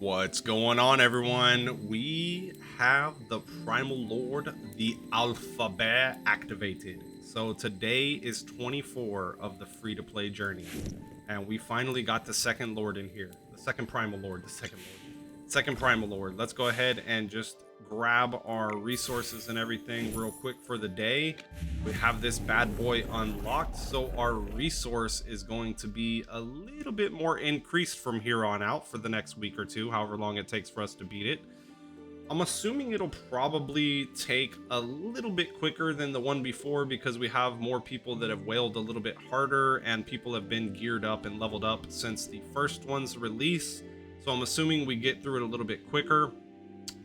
What's going on, everyone? We have the Primal Lord, the Alphabet, activated. So today is 24 of the free-to-play journey, and we finally got the second Lord in here. The second Primal Lord, the second Lord. Second Primal Lord. Let's go ahead and just grab our resources and everything real quick for the day. We have this bad boy unlocked, so our resource is going to be a little bit more increased from here on out for the next week or two, however long it takes for us to beat it. I'm assuming it'll probably take a little bit quicker than the one before because we have more people that have whaled a little bit harder and people have been geared up and leveled up since the first one's release. So I'm assuming we get through it a little bit quicker.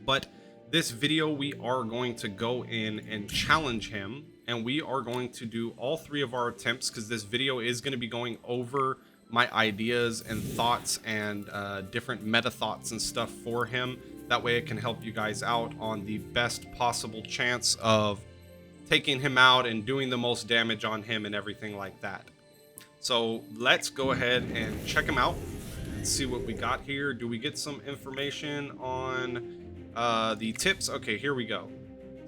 But this video, we are going to go in and challenge him, and we are going to do all three of our attempts because this video is going to be going over my ideas and thoughts and different meta thoughts and stuff for him. That way it can help you guys out on the best possible chance of taking him out and doing the most damage on him and everything like that. So let's go ahead and check him out and see what we got here. Do we get some information on the tips? Okay, here we go.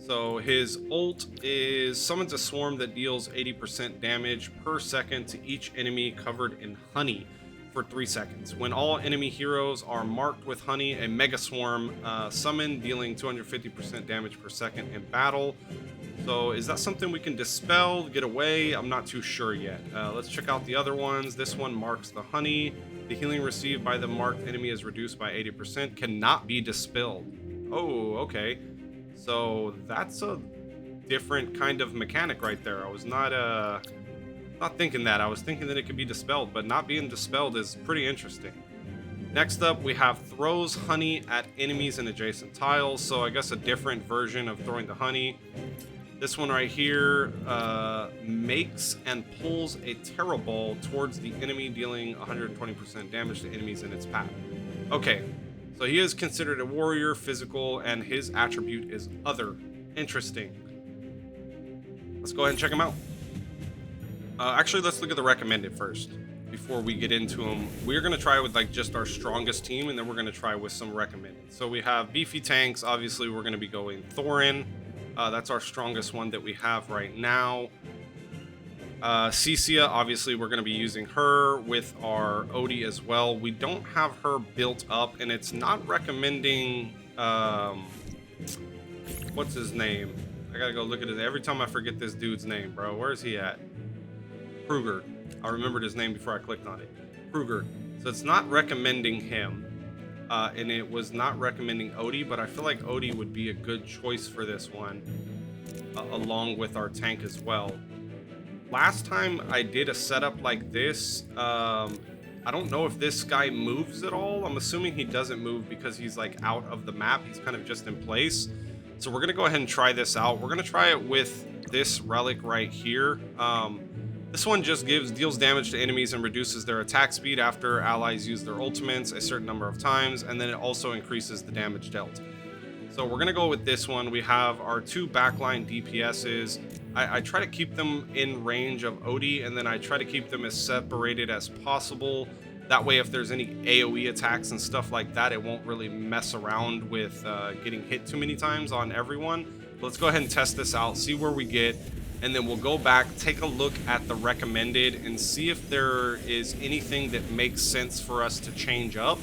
So his ult is summons a swarm that deals 80% damage per second to each enemy covered in honey for 3 seconds. When all enemy heroes are marked with honey, a mega swarm summon, dealing 250% damage per second in battle. So is that something we can dispel, get away? I'm not too sure yet. Let's check out the other ones. This one marks the honey. The healing received by the marked enemy is reduced by 80%, cannot be dispelled. Oh, okay. So that's a different kind of mechanic right there. I was not thinking that. I was thinking that it could be dispelled, but not being dispelled is pretty interesting. Next up, we have throws honey at enemies and adjacent tiles. So I guess a different version of throwing the honey. This one right here makes and pulls a terror ball towards the enemy, dealing 120% damage to enemies in its path. Okay, so he is considered a warrior, physical, and his attribute is other. Interesting. Let's go ahead and check him out. Actually, let's look at the recommended first before we get into him. We're going to try with like just our strongest team, and then we're going to try with some recommended. So we have beefy tanks. Obviously, we're going to be going Thorin. That's our strongest one that we have right now. Cecia, obviously, we're going to be using her with our Odie as well. We don't have her built up, and it's not recommending... what's his name? I gotta go look at it. Every time I forget this dude's name, bro. Where's he at? Kruger. I remembered his name before I clicked on it. Kruger. So it's not recommending him. And it was not recommending Odie, but I feel like Odie would be a good choice for this one, along with our tank as well. Last time I did a setup like this, I don't know if this guy moves at all. I'm assuming he doesn't move because he's like out of the map. He's kind of just in place. So we're gonna go ahead and try this out. We're gonna try it with this relic right here. This one just deals damage to enemies and reduces their attack speed after allies use their ultimates a certain number of times, and then it also increases the damage dealt. So we're gonna go with this one. We have our two backline DPSs. I try to keep them in range of Odie, and then I try to keep them as separated as possible. That way, if there's any AoE attacks and stuff like that, it won't really mess around with getting hit too many times on everyone. But let's go ahead and test this out, see where we get, and then we'll go back, take a look at the recommended, and see if there is anything that makes sense for us to change up.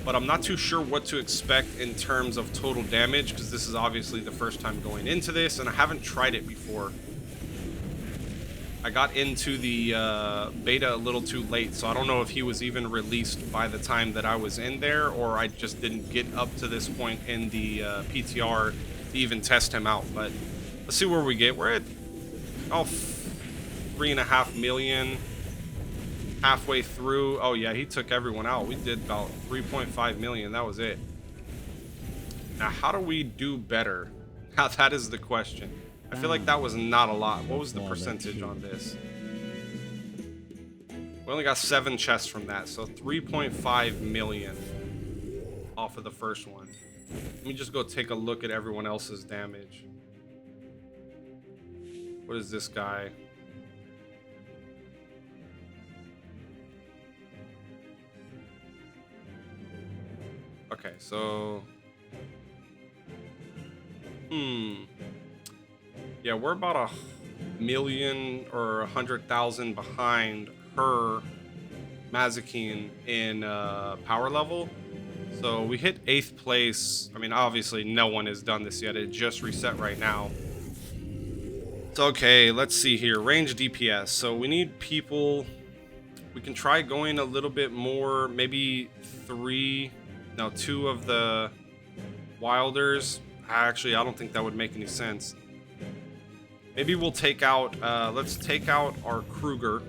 But I'm not too sure what to expect in terms of total damage, because this is obviously the first time going into this, and I haven't tried it before. I got into the beta a little too late, so I don't know if he was even released by the time that I was in there, or I just didn't get up to this point in the PTR to even test him out. But let's see where we get. We're at 3.5 million. Halfway through. Oh yeah, he took everyone out. We did about 3.5 million. That was it. Now, how do we do better? Now, that is the question. I feel like that was not a lot. What was the percentage on this? We only got 7 chests from that, so 3.5 million off of the first one. Let me just go take a look at everyone else's damage. What is this guy? Okay, so yeah, we're about 1,000,000 or 100,000 behind her Mazikeen in power level. So we hit 8th place. I mean, obviously no one has done this yet. It just reset right now. So, okay, let's see here. Range DPS. So we need people. We can try going a little bit more, maybe 2 of the Wilders. Actually, I don't think that would make any sense. Maybe we'll take out, let's take out our Kruger,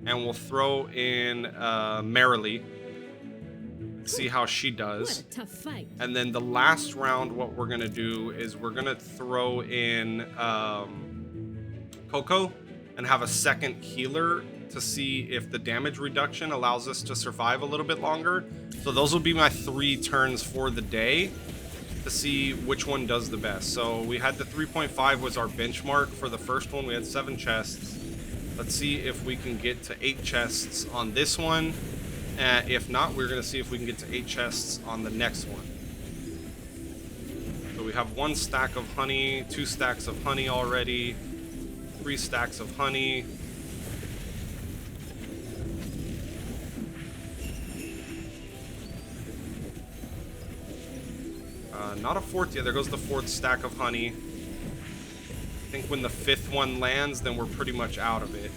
and we'll throw in Merrily. See how she does. What a tough fight. And then the last round, what we're gonna do is we're gonna throw in Coco and have a second healer to see if the damage reduction allows us to survive a little bit longer. So those will be my 3 turns for the day to see which one does the best. So we had the 3.5 was our benchmark for the first one. We had 7 chests. Let's see if we can get to 8 chests on this one. If not, we're going to see if we can get to 8 chests on the next one. So we have 1 stack of honey, 2 stacks of honey already, 3 stacks of honey. Not a 4th yet. There goes the 4th stack of honey. I think when the 5th one lands, then we're pretty much out of it.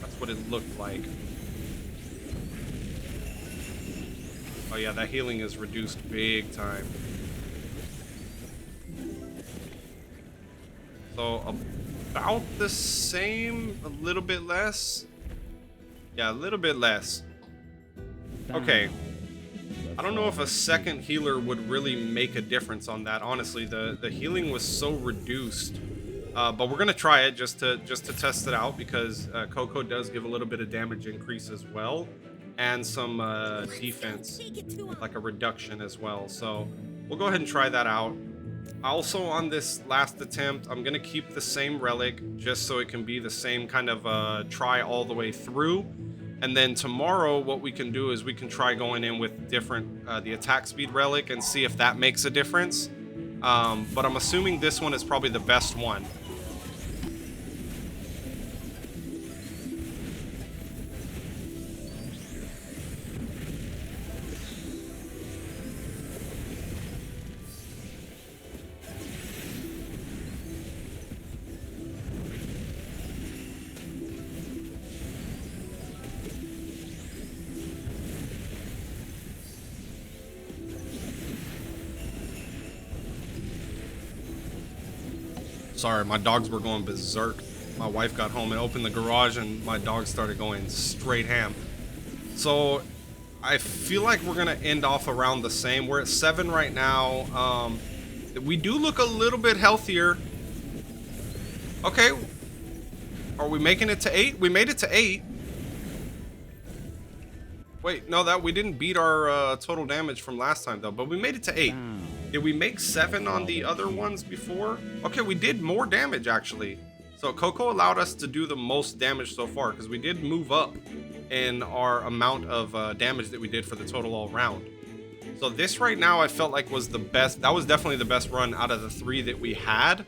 That's what it looked like. Oh yeah, that healing is reduced big time. So about the same, a little bit less. Yeah, a little bit less. Okay. I don't know if a second healer would really make a difference on that. Honestly, the healing was so reduced. But we're gonna try it just to test it out, because Coco does give a little bit of damage increase as well, and some defense, like a reduction as well. So we'll go ahead and try that out. Also, on this last attempt, I'm gonna keep the same relic just so it can be the same kind of try all the way through. And then tomorrow, what we can do is we can try going in with different the attack speed relic and see if that makes a difference. But I'm assuming this one is probably the best one. Sorry, my dogs were going berserk. My wife got home and opened the garage, and my dogs started going straight ham. So I feel like we're gonna end off around the same. We're at 7 right now. We do look a little bit healthier. Okay, are we making it to 8? We made it to 8. Wait, no, that we didn't beat our total damage from last time though, but we made it to 8. Did we make 7 on the other ones before? Okay, we did more damage actually. So Coco allowed us to do the most damage so far, because we did move up in our amount of damage that we did for the total all round. So this right now I felt like was the best. That was definitely the best run out of the 3 that we had.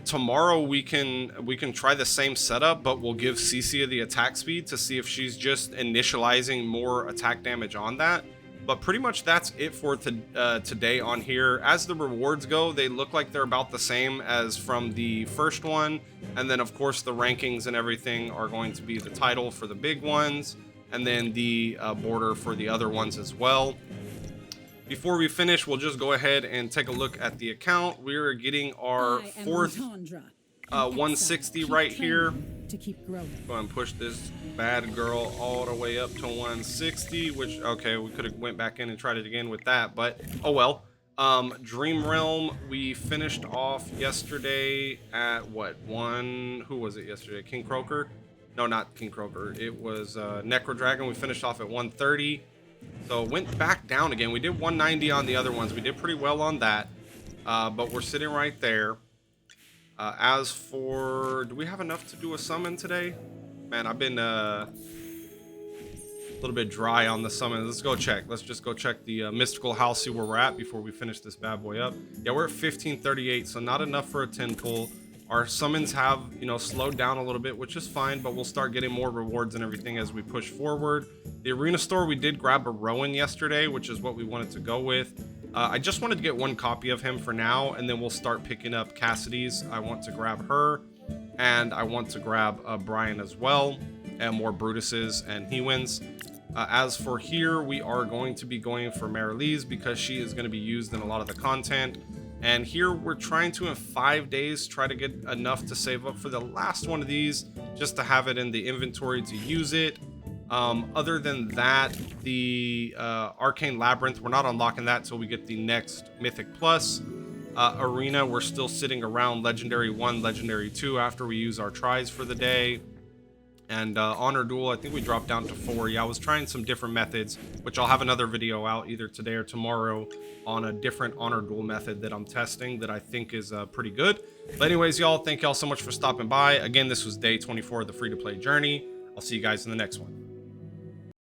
Tomorrow we can try the same setup, but we'll give Cece the attack speed to see if she's just initializing more attack damage on that. But pretty much that's it for today on here. As the rewards go, they look like they're about the same as from the first one. And then of course the rankings and everything are going to be the title for the big ones, and then the border for the other ones as well. Before we finish, we'll just go ahead and take a look at the account. We're getting our 4th 160 right here. To keep growing. Go ahead and push this bad girl all the way up to 160, which, okay, we could have went back in and tried it again with that, but oh well. Dream Realm, we finished off yesterday at what, who was it yesterday? King Croaker? No, not King Croaker. It was Necro Dragon. We finished off at 130. So went back down again. We did 190 on the other ones. We did pretty well on that, but we're sitting right there. As for, do we have enough to do a summon today? Man, I've been little bit dry on the summon. Let's go check. Let's just go check the mystical house, see where we're at before we finish this bad boy up. Yeah, we're at 1538, so not enough for a 10 pull. Our summons have, you know, slowed down a little bit, which is fine, but we'll start getting more rewards and everything as we push forward. The arena store, we did grab a Rowan yesterday, which is what we wanted to go with. I just wanted to get one copy of him for now, and then we'll start picking up Cassidy's. I want to grab her, and I want to grab Brian as well, and more Brutuses and Hewins. As for here, we are going to be going for Marilee's because she is going to be used in a lot of the content. And here we're trying to, in 5 days, try to get enough to save up for the last one of these, just to have it in the inventory to use it. Other than that, the Arcane Labyrinth, we're not unlocking that till we get the next Mythic Plus. Arena, we're still sitting around Legendary 1, Legendary 2 after we use our tries for the day. And Honor Duel, I think we dropped down to 4. Yeah, I was trying some different methods, which I'll have another video out either today or tomorrow on a different Honor Duel method that I'm testing that I think is pretty good. But anyways, y'all, thank y'all so much for stopping by. Again, this was day 24 of the free-to-play journey. I'll see you guys in the next one.